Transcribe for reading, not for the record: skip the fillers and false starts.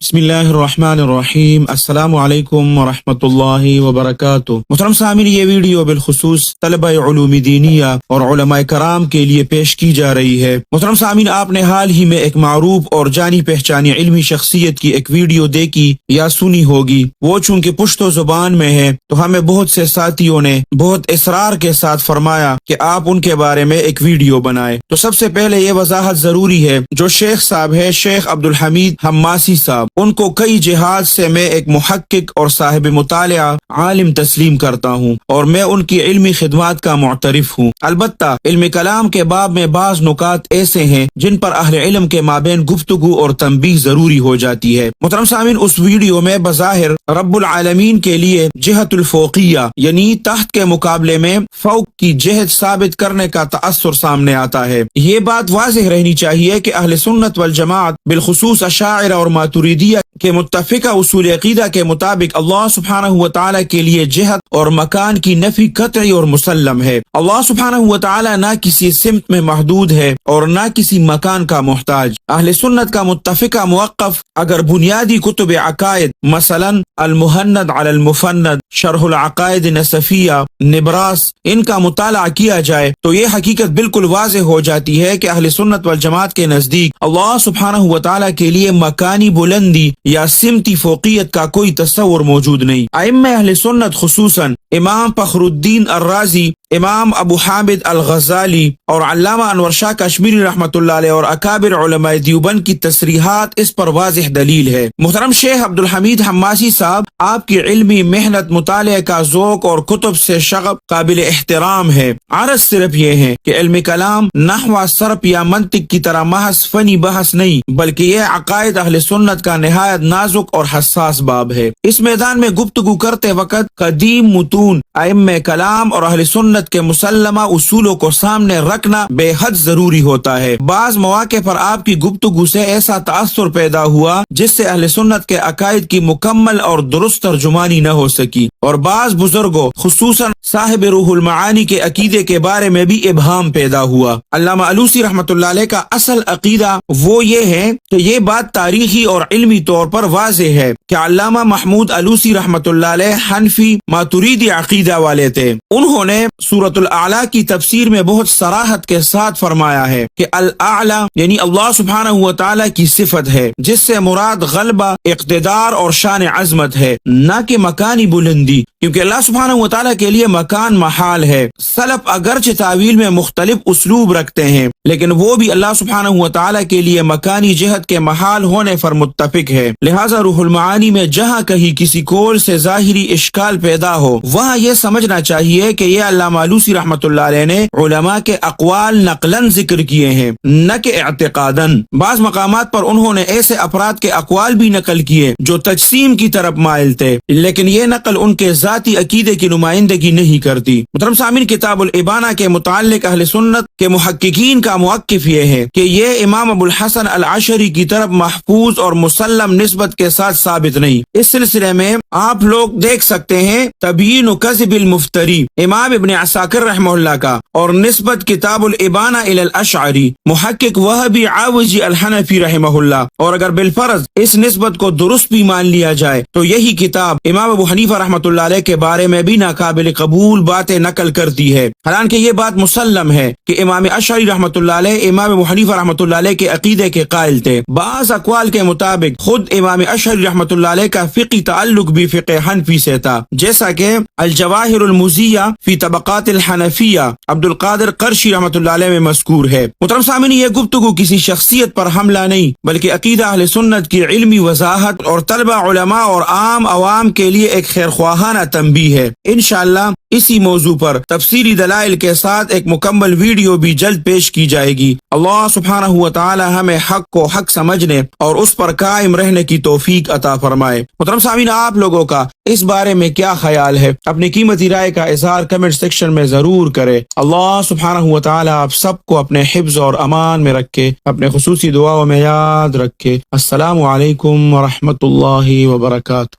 بسم اللہ الرحمن الرحیم۔ السلام علیکم ورحمۃ اللہ وبرکاتہ۔ محترم سامعین، یہ ویڈیو بالخصوص طلبہ علوم دینیہ اور علماء کرام کے لیے پیش کی جا رہی ہے۔ محترم سامعین، آپ نے حال ہی میں ایک معروف اور جانی پہچانی علمی شخصیت کی ایک ویڈیو دیکھی یا سنی ہوگی۔ وہ چونکہ پشتو زبان میں ہے تو ہمیں بہت سے ساتھیوں نے بہت اصرار کے ساتھ فرمایا کہ آپ ان کے بارے میں ایک ویڈیو بنائیں۔ تو سب سے پہلے یہ وضاحت ضروری ہے، جو شیخ صاحب ہے، شیخ عبدالحمید حماسی صاحب، ان کو کئی جہاد سے میں ایک محقق اور صاحب مطالعہ عالم تسلیم کرتا ہوں اور میں ان کی علمی خدمات کا معترف ہوں۔ البتہ علم کلام کے باب میں بعض نکات ایسے ہیں جن پر اہل علم کے مابین گفتگو اور تنبیہ ضروری ہو جاتی ہے۔ محترم سامعین، اس ویڈیو میں بظاہر رب العالمین کے لیے جہت الفوقیہ یعنی تحت کے مقابلے میں فوق کی جہت ثابت کرنے کا تأثر سامنے آتا ہے۔ یہ بات واضح رہنی چاہیے کہ اہل سنت والجماعت بالخصوص اشاعرہ اور ماتریدیہ کے متفقہ اصول عقیدہ کے مطابق اللہ سبحانہ وتعالی کے لیے جہت اور مکان کی نفی قطعی اور مسلم ہے۔ اللہ سبحانہ وتعالی نہ کسی سمت میں محدود ہے اور نہ کسی مکان کا محتاج۔ اہل سنت کا متفقہ موقف اگر بنیادی کتب عقائد مثلا المہند علی المفند، شرح العقائد نصفیہ، نبراس، ان کا مطالعہ کیا جائے تو یہ حقیقت بالکل واضح ہو جاتی ہے کہ اہل سنت والجماعت کے نزدیک اللہ سبحانہ وتعالی کے لیے مکانی بلندی یا سمتی فوقیت کا کوئی تصور موجود نہیں۔ ائمہ اہل سنت خصوصاً امام فخر الدین الرازی، امام ابو حامد الغزالی اور علامہ انور شاہ کشمیری رحمۃ اللہ علیہ اور اکابر علماء دیوبند کی تصریحات اس پر واضح دلیل ہے۔ محترم شیخ عبدالحمید حماسی صاحب، آپ کی علمی محنت، مطالعے کا ذوق اور کتب سے شغف قابل احترام ہے۔ عرض صرف یہ ہے کہ علم کلام نحو، صرف یا منطق کی طرح محض فنی بحث نہیں، بلکہ یہ عقائد اہل سنت کا نہایت نازک اور حساس باب ہے۔ اس میدان میں گفتگو کرتے وقت قدیم متون، ائمہ کلام اور اہل سنت کے مسلمہ اصولوں کو سامنے رکھنا بے حد ضروری ہوتا ہے۔ بعض مواقع پر آپ کی گفتگو سے ایسا تاثر پیدا ہوا جس سے اہل سنت کے عقائد کی مکمل اور درست ترجمانی نہ ہو سکی، اور بعض بزرگوں خصوصاً صاحب روح المعانی کے عقیدے کے بارے میں بھی ابہام پیدا ہوا۔ علامہ علوسی رحمۃ اللہ علیہ کا اصل عقیدہ وہ یہ ہے کہ یہ بات تاریخی اور علمی طور پر واضح ہے کہ علامہ محمود علوسی رحمۃ اللہ علیہ حنفی ماتریدی عقیدہ والے تھے۔ انہوں نے سورۃ الاعلیٰ کی تفسیر میں بہت صراحت کے ساتھ فرمایا ہے کہ الاعلیٰ یعنی اللہ سبحانہ وتعالی کی صفت ہے، جس سے مراد غلبہ، اقتدار اور شان عظمت ہے، نہ کہ مکانی بلندی، کیونکہ اللہ سبحانہ وتعالی کے لیے مکان محال ہے۔ سلف اگرچہ تعویل میں مختلف اسلوب رکھتے ہیں، لیکن وہ بھی اللہ سبحانہ وتعالی کے لیے مکانی جہت کے محال ہونے پر متفق ہے۔ لہذا روح المعانی میں جہاں کہیں کسی قول سے ظاہری اشکال پیدا ہو، وہاں یہ سمجھنا چاہیے کہ یہ علامہ علوسی رحمۃ اللہ علیہ نے علماء کے اقوال نقلاً ذکر کیے ہیں، نہ کہ اعتقاداً۔ بعض مقامات پر انہوں نے ایسے افراد کے اقوال بھی نقل کیے جو تجسیم کی طرف مائل تھے، لیکن یہ نقل ان کے ذاتی عقیدے کی نمائندگی نہیں کرتی۔ محترم سامعین، کتاب الابانہ کے متعلق اہل سنت کے محققین کا موقف یہ ہے کہ یہ امام ابو الحسن العشری کی طرف محفوظ اور مسلم نسبت کے ساتھ ثابت نہیں۔ اس سلسلے میں آپ لوگ دیکھ سکتے ہیں تبیین کذب المفتری امام ابن عساکر رحمہ اللہ کا، اور نسبت کتاب الابانہ الی الاشعری محقق وہبی عاوجی الحنفی رحمہ اللہ، اور اگر بالفرض اس نسبت کو درست بھی مان لیا جائے تو یہی کتاب امام ابو حنیفہ رحمۃ اللہ علیہ کے بارے میں بھی ناقابل قبول باتیں نقل کرتی ہے، حالانکہ یہ بات مسلم ہے کہ امام اشعری رحمۃ اللہ علیہ امام ابو حنیفہ رحمۃ اللہ علیہ کے عقیدے کے قائل تھے۔ بعض اقوال کے مطابق خود امام اشعری رحمۃ اللہ علیہ کا فقہی تعلق بھی فقہ حنفی سے تھا، جیسا کہ الجواہر المزیہ فی طبقات الحنفیہ عبد القادر قرشی رحمۃ اللہ علیہ میں مذکور ہے۔ محترم سامعین، یہ گفتگو کسی شخصیت پر حملہ نہیں، بلکہ عقیدہ اہل سنت کی علمی وضاحت اور طلبہ، علماء اور عام عوام کے لیے ایک خیرخواہانہ تنبیہ ہے۔ انشاءاللہ اسی موضوع پر تفصیلی دلائل کے ساتھ ایک مکمل ویڈیو بھی جلد پیش کی جائے گی۔ اللہ سبحانہ وتعالی ہمیں حق کو حق سمجھنے اور اس پر قائم رہنے کی توفیق عطا فرمائے۔ محترم سامعین، آپ لوگوں کا اس بارے میں کیا خیال ہے؟ اپنی قیمتی رائے کا اظہار کمنٹ سیکشن میں ضرور کرے۔ اللہ سبحانہ وتعالی آپ سب کو اپنے حفظ اور امان میں رکھے، اپنے خصوصی دعاؤں میں یاد رکھے۔ السلام علیکم ورحمۃ اللہ وبرکاتہ۔